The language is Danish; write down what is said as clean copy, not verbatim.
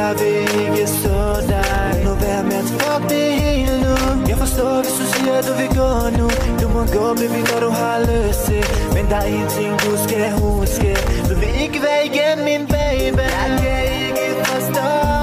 jeg vil ikke så dig. Nu vær med at fuck det hele nu. Jeg forstår, hvis du siger, at du vil gå nu. Du må gå, baby, når du har lyst til. Men der er en ting, du skal huske. Du vil ikke være igen, min baby. Jeg kan ikke forstå